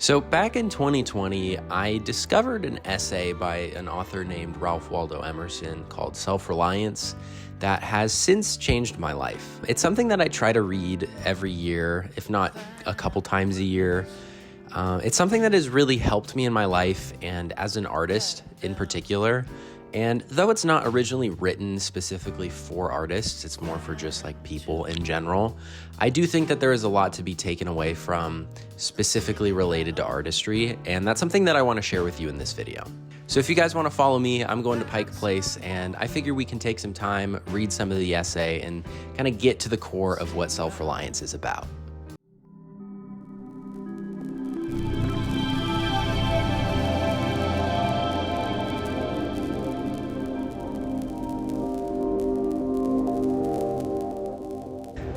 So back in 2020, I discovered an essay by an author named Waldo Emerson called Self-Reliance that has since changed my life. It's something that I try to read every year, if not a couple times a year. It's something that has really helped me in my life and as an artist in particular. And though it's not originally written specifically for artists, it's more for just like people in general, I do think that there is a lot to be taken away from specifically related to artistry, and that's something that I want to share with you in this video. So if you guys want to follow me, I'm going to Pike Place, and I figure we can take some time, read some of the essay, and kind of get to the core of what self-reliance is about.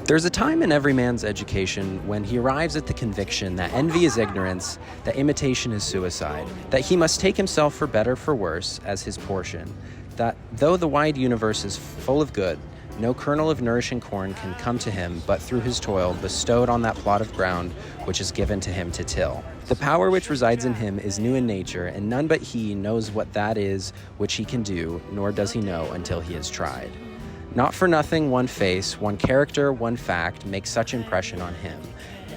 There's a time in every man's education when he arrives at the conviction that envy is ignorance, that imitation is suicide, that he must take himself for better for worse as his portion, that though the wide universe is full of good, no kernel of nourishing corn can come to him but through his toil bestowed on that plot of ground which is given to him to till. The power which resides in him is new in nature, and none but he knows what that is which he can do, nor does he know until he has tried. Not for nothing one face, one character, one fact makes such impression on him,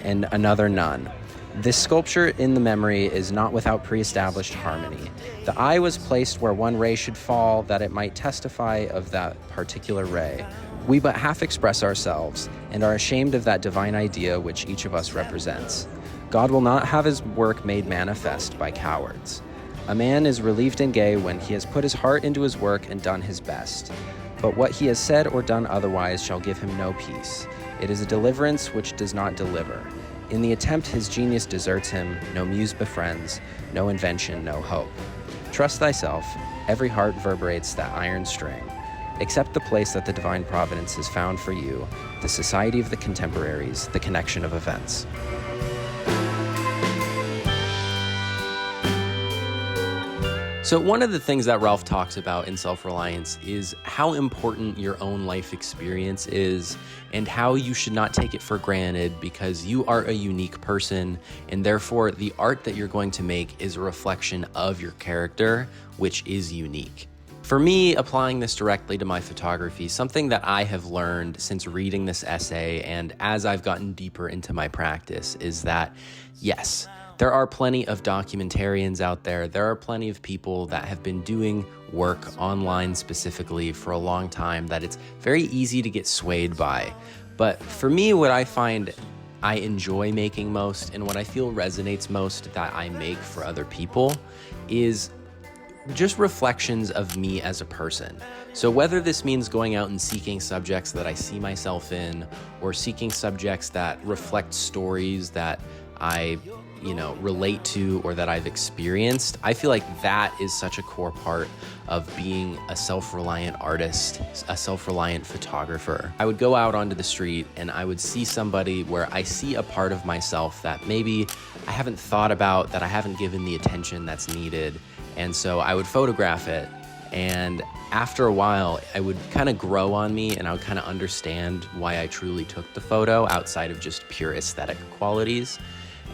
and another none. This sculpture in the memory is not without pre-established harmony. The eye was placed where one ray should fall, that it might testify of that particular ray. We but half express ourselves, and are ashamed of that divine idea which each of us represents. God will not have his work made manifest by cowards. A man is relieved and gay when he has put his heart into his work and done his best. But what he has said or done otherwise shall give him no peace. It is a deliverance which does not deliver. In the attempt his genius deserts him, no muse befriends, no invention, no hope. Trust thyself, every heart vibrates that iron string. Accept the place that the divine providence has found for you, the society of the contemporaries, the connection of events. So one of the things that Ralph talks about in Self-Reliance is how important your own life experience is and how you should not take it for granted because you are a unique person, and therefore the art that you're going to make is a reflection of your character, which is unique. For me, applying this directly to my photography, something that I have learned since reading this essay and as I've gotten deeper into my practice is that, yes, there are plenty of documentarians out there. There are plenty of people that have been doing work online specifically for a long time that it's very easy to get swayed by. But for me, what I find I enjoy making most and what I feel resonates most that I make for other people is just reflections of me as a person. So whether this means going out and seeking subjects that I see myself in, or seeking subjects that reflect stories that I relate to or that I've experienced, I feel like that is such a core part of being a self-reliant artist, a self-reliant photographer. I would go out onto the street and I would see somebody where I see a part of myself that maybe I haven't thought about, that I haven't given the attention that's needed. And so I would photograph it, and after a while, it would kind of grow on me and I would kind of understand why I truly took the photo outside of just pure aesthetic qualities.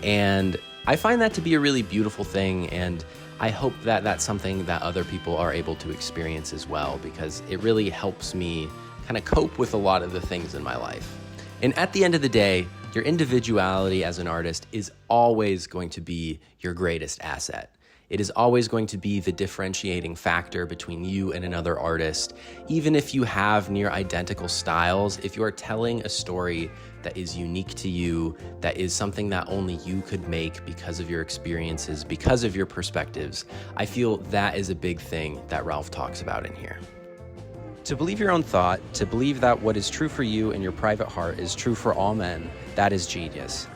And I find that to be a really beautiful thing, and I hope that that's something that other people are able to experience as well, because it really helps me kind of cope with a lot of the things in my life. And at the end of the day, your individuality as an artist is always going to be your greatest asset. It is always going to be the differentiating factor between you and another artist. Even if you have near identical styles, if you are telling a story that is unique to you, that is something that only you could make because of your experiences, because of your perspectives, I feel that is a big thing that Ralph talks about in here. To believe your own thought, to believe that what is true for you in your private heart is true for all men, that is genius.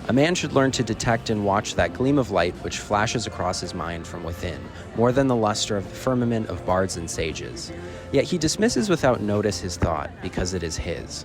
A man should learn to detect and watch that gleam of light which flashes across his mind from within, more than the luster of the firmament of bards and sages. Yet he dismisses without notice his thought, because it is his.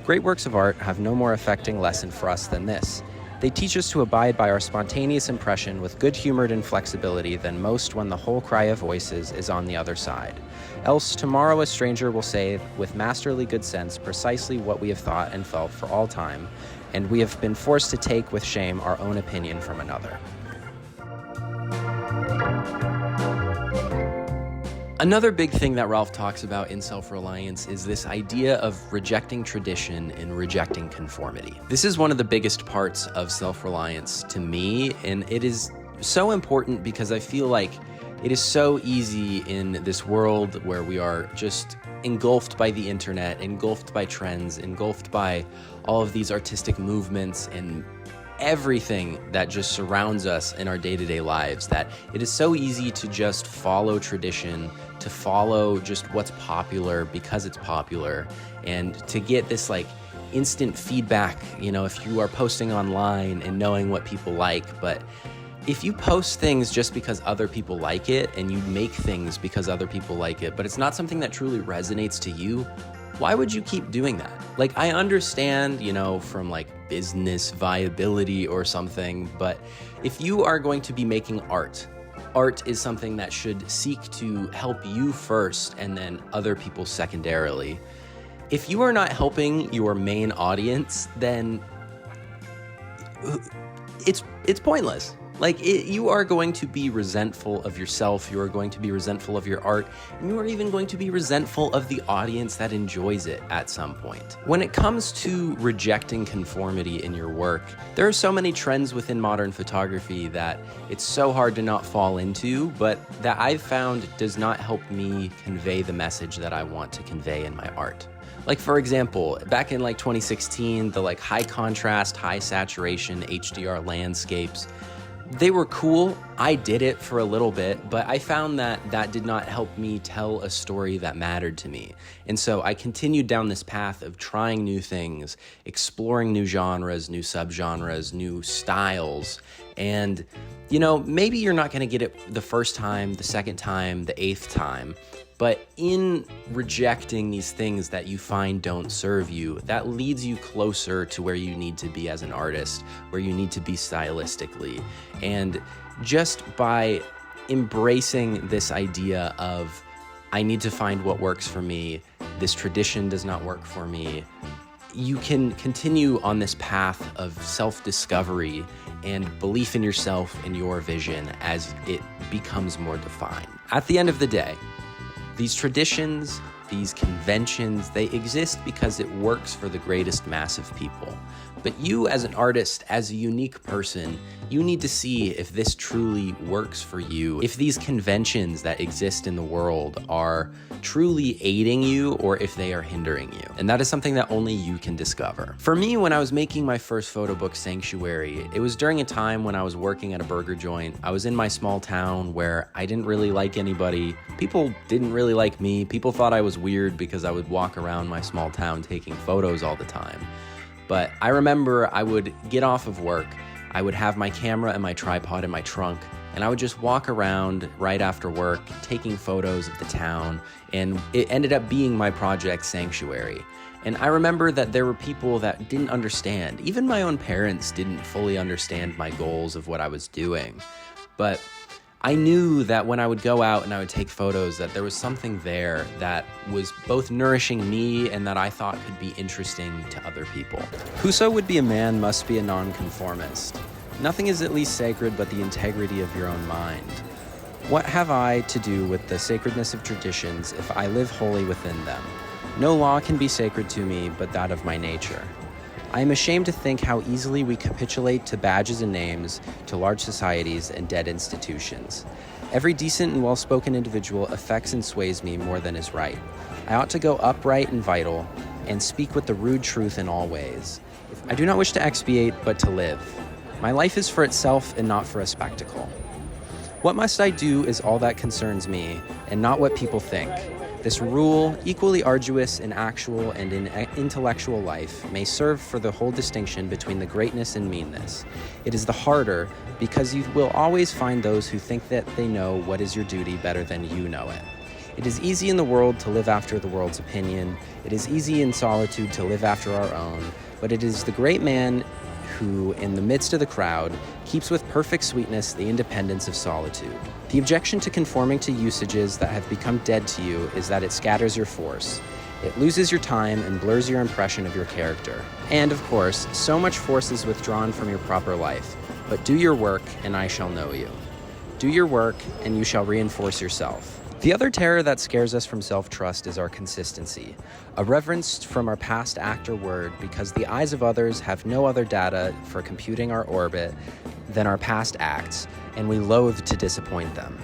Great works of art have no more affecting lesson for us than this. They teach us to abide by our spontaneous impression with good-humored inflexibility than most when the whole cry of voices is on the other side. Else tomorrow a stranger will say, with masterly good sense, precisely what we have thought and felt for all time, and we have been forced to take with shame our own opinion from another. Another big thing that Ralph talks about in self-reliance is this idea of rejecting tradition and rejecting conformity. This is one of the biggest parts of self-reliance to me, and it is so important because I feel like it is so easy in this world where we are just engulfed by the internet, engulfed by trends, engulfed by all of these artistic movements and everything that just surrounds us in our day-to-day lives, that it is so easy to just follow tradition, to follow just what's popular because it's popular, and to get this like instant feedback, if you are posting online and knowing what people like. But if you post things just because other people like it, and you make things because other people like it, but it's not something that truly resonates to you, why would you keep doing that? Like, I understand, from like business viability or something, but if you are going to be making art is something that should seek to help you first and then other people secondarily. If you are not helping your main audience, then it's pointless. You are going to be resentful of yourself, you are going to be resentful of your art, and you are even going to be resentful of the audience that enjoys it at some point. When it comes to rejecting conformity in your work, there are so many trends within modern photography that it's so hard to not fall into, but that I've found does not help me convey the message that I want to convey in my art. Like, for example, back in 2016, the high contrast, high saturation HDR landscapes, they were cool. I did it for a little bit, but I found that did not help me tell a story that mattered to me. And so I continued down this path of trying new things, exploring new genres, new subgenres, new styles. And, maybe you're not going to get it the first time, the second time, the eighth time. But in rejecting these things that you find don't serve you, that leads you closer to where you need to be as an artist, where you need to be stylistically. And just by embracing this idea of, I need to find what works for me, this tradition does not work for me, you can continue on this path of self-discovery and belief in yourself and your vision as it becomes more defined. At the end of the day, these traditions, these conventions, they exist because it works for the greatest mass of people. But you as an artist, as a unique person, you need to see if this truly works for you, if these conventions that exist in the world are truly aiding you or if they are hindering you. And that is something that only you can discover. For me, when I was making my first photo book, Sanctuary, it was during a time when I was working at a burger joint. I was in my small town where I didn't really like anybody. People didn't really like me. People thought I was weird because I would walk around my small town taking photos all the time. But I remember I would get off of work, I would have my camera and my tripod in my trunk, and I would just walk around right after work taking photos of the town, and it ended up being my project, Sanctuary. And I remember that there were people that didn't understand. Even my own parents didn't fully understand my goals of what I was doing. But I knew that when I would go out and I would take photos, that there was something there that was both nourishing me and that I thought could be interesting to other people. Whoso would be a man must be a nonconformist. Nothing is at least sacred but the integrity of your own mind. What have I to do with the sacredness of traditions if I live wholly within them? No law can be sacred to me but that of my nature. I am ashamed to think how easily we capitulate to badges and names, to large societies and dead institutions. Every decent and well-spoken individual affects and sways me more than is right. I ought to go upright and vital, and speak with the rude truth in all ways. I do not wish to expiate, but to live. My life is for itself and not for a spectacle. What must I do is all that concerns me, and not what people think. This rule, equally arduous in actual and in intellectual life, may serve for the whole distinction between the greatness and meanness. It is the harder because you will always find those who think that they know what is your duty better than you know it. It is easy in the world to live after the world's opinion. It is easy in solitude to live after our own, but it is the great man who, in the midst of the crowd, keeps with perfect sweetness the independence of solitude. The objection to conforming to usages that have become dead to you is that it scatters your force. It loses your time and blurs your impression of your character. And of course, so much force is withdrawn from your proper life. But do your work, and I shall know you. Do your work, and you shall reinforce yourself. The other terror that scares us from self-trust is our consistency, a reverence from our past act or word because the eyes of others have no other data for computing our orbit than our past acts, and we loathe to disappoint them.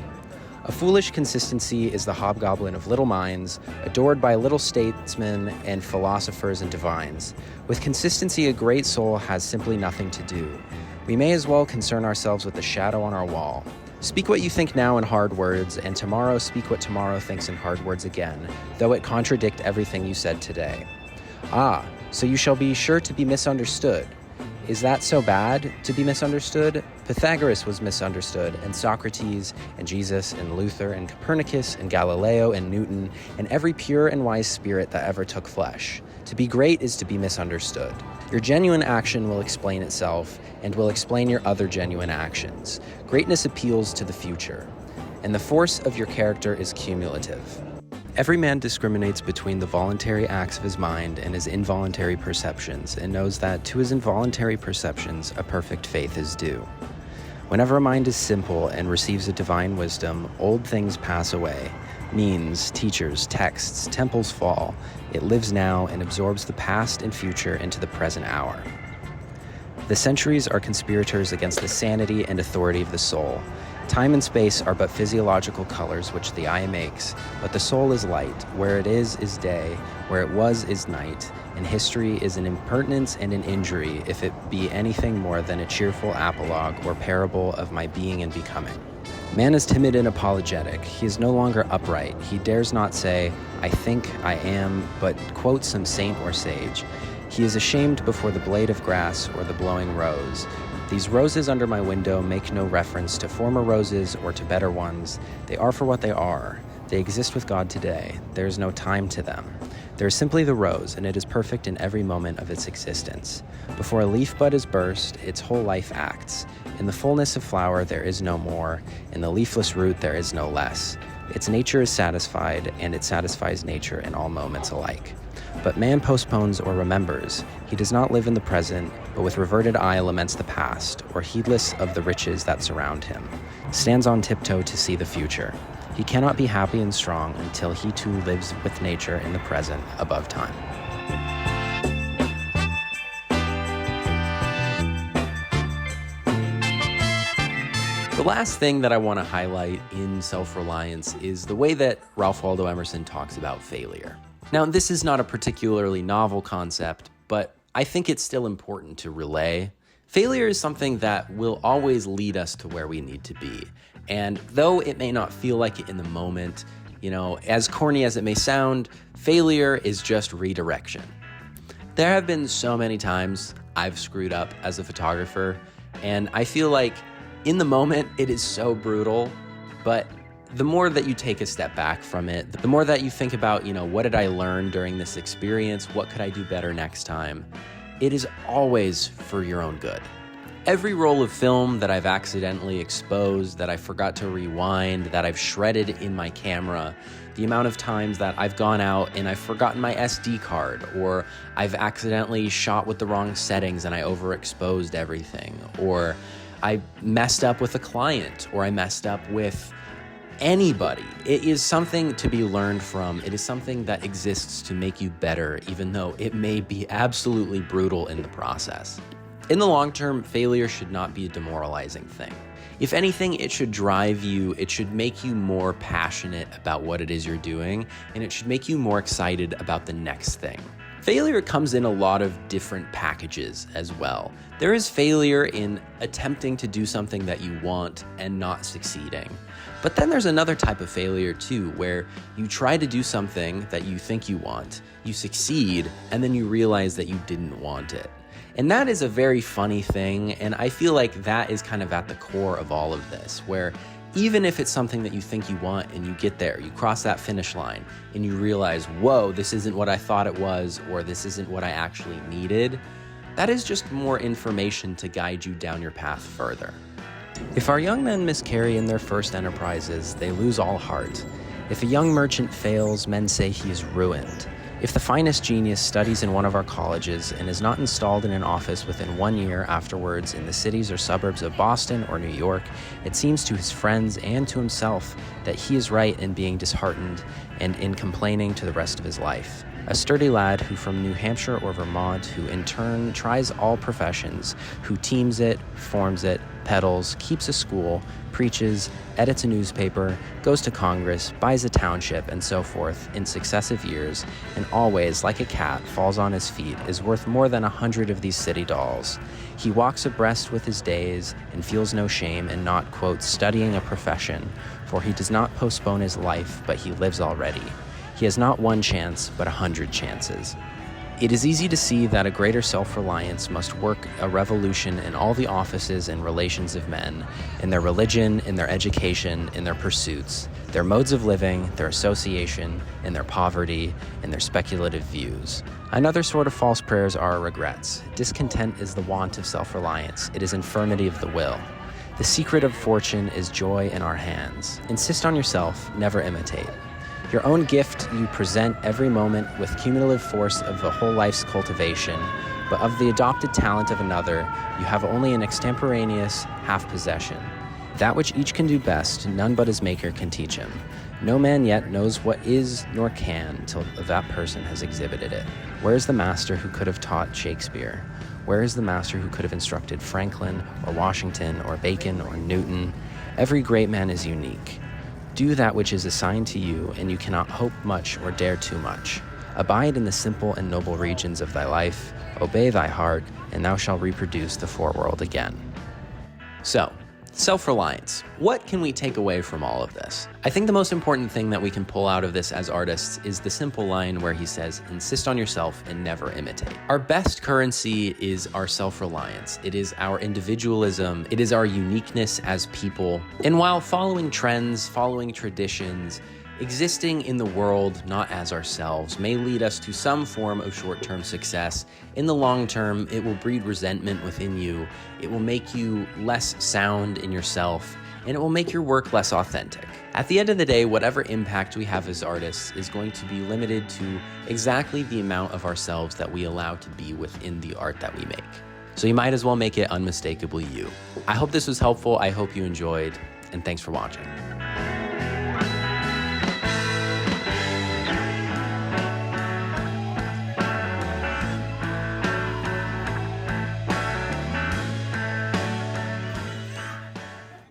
A foolish consistency is the hobgoblin of little minds, adored by little statesmen and philosophers and divines. With consistency, a great soul has simply nothing to do. We may as well concern ourselves with the shadow on our wall. Speak what you think now in hard words, and tomorrow speak what tomorrow thinks in hard words again, though it contradict everything you said today. Ah, so you shall be sure to be misunderstood. Is that so bad, to be misunderstood? Pythagoras was misunderstood, and Socrates, and Jesus, and Luther, and Copernicus, and Galileo, and Newton, and every pure and wise spirit that ever took flesh. To be great is to be misunderstood. Your genuine action will explain itself, and will explain your other genuine actions. Greatness appeals to the future, and the force of your character is cumulative. Every man discriminates between the voluntary acts of his mind and his involuntary perceptions, and knows that to his involuntary perceptions a perfect faith is due. Whenever a mind is simple and receives a divine wisdom, old things pass away. Means, teachers, texts, temples fall. It lives now and absorbs the past and future into the present hour. The centuries are conspirators against the sanity and authority of the soul. Time and space are but physiological colors which the eye makes, but the soul is light. Where it is day, where it was is night, and history is an impertinence and an injury if it be anything more than a cheerful apologue or parable of my being and becoming. Man is timid and apologetic. He is no longer upright. He dares not say, I think, I am, but quote some saint or sage. He is ashamed before the blade of grass or the blowing rose. These roses under my window make no reference to former roses or to better ones. They are for what they are. They exist with God today. There is no time to them. There is simply the rose, and it is perfect in every moment of its existence. Before a leaf bud is burst, its whole life acts. In the fullness of flower there is no more. In the leafless root there is no less. Its nature is satisfied, and it satisfies nature in all moments alike. But man postpones or remembers. He does not live in the present, but with reverted eye laments the past, or heedless of the riches that surround him, stands on tiptoe to see the future. He cannot be happy and strong until he too lives with nature in the present, above time. The last thing that I want to highlight in self-reliance is the way that Ralph Waldo Emerson talks about failure. Now, this is not a particularly novel concept, but I think it's still important to relay. Failure is something that will always lead us to where we need to be. And though it may not feel like it in the moment, as corny as it may sound, failure is just redirection. There have been so many times I've screwed up as a photographer, and I feel like in the moment it is so brutal, but the more that you take a step back from it, the more that you think about, what did I learn during this experience? What could I do better next time? It is always for your own good. Every roll of film that I've accidentally exposed, that I forgot to rewind, that I've shredded in my camera, the amount of times that I've gone out and I've forgotten my SD card, or I've accidentally shot with the wrong settings and I overexposed everything, or I messed up with a client, or I messed up with anybody. It is something to be learned from. It is something that exists to make you better, even though it may be absolutely brutal in the process. In the long term, failure should not be a demoralizing thing. If anything, it should drive you, it should make you more passionate about what it is you're doing, and it should make you more excited about the next thing. Failure comes in a lot of different packages as well. There is failure in attempting to do something that you want and not succeeding. But then there's another type of failure too, where you try to do something that you think you want, you succeed, and then you realize that you didn't want it. And that is a very funny thing, and I feel like that is kind of at the core of all of this, where even if it's something that you think you want and you get there, you cross that finish line and you realize, whoa, this isn't what I thought it was, or this isn't what I actually needed, that is just more information to guide you down your path further. If our young men miscarry in their first enterprises, they lose all heart. If a young merchant fails, men say he is ruined. If the finest genius studies in one of our colleges and is not installed in an office within 1 year afterwards in the cities or suburbs of Boston or New York, it seems to his friends and to himself that he is right in being disheartened and in complaining to the rest of his life. A sturdy lad who from New Hampshire or Vermont, who in turn tries all professions, who teams it, forms it, peddles, keeps a school, preaches, edits a newspaper, goes to Congress, buys a township, and so forth in successive years, and always, like a cat, falls on his feet, is worth more than 100 of these city dolls. He walks abreast with his days and feels no shame in not, quote, studying a profession, for he does not postpone his life, but he lives already. He has not one chance, but 100 chances. It is easy to see that a greater self-reliance must work a revolution in all the offices and relations of men, in their religion, in their education, in their pursuits, their modes of living, their association, in their poverty, in their speculative views. Another sort of false prayers are regrets. Discontent is the want of self-reliance. It is infirmity of the will. The secret of fortune is joy in our hands. Insist on yourself, never imitate. Your own gift you present every moment with cumulative force of the whole life's cultivation, but of the adopted talent of another, you have only an extemporaneous half-possession. That which each can do best, none but his maker can teach him. No man yet knows what is nor can till that person has exhibited it. Where is the master who could have taught Shakespeare? Where is the master who could have instructed Franklin, or Washington, or Bacon, or Newton? Every great man is unique. Do that which is assigned to you, and you cannot hope much or dare too much. Abide in the simple and noble regions of thy life, obey thy heart, and thou shalt reproduce the foreworld again. So, self-reliance. What can we take away from all of this? I think the most important thing that we can pull out of this as artists is the simple line where he says, insist on yourself and never imitate. Our best currency is our self-reliance. It is our individualism. It is our uniqueness as people. And while following trends, following traditions, existing in the world not as ourselves may lead us to some form of short-term success, in the long term, it will breed resentment within you. It will make you less sound in yourself, and it will make your work less authentic. At the end of the day, whatever impact we have as artists is going to be limited to exactly the amount of ourselves that we allow to be within the art that we make. So you might as well make it unmistakably you. I hope this was helpful. I hope you enjoyed, and thanks for watching.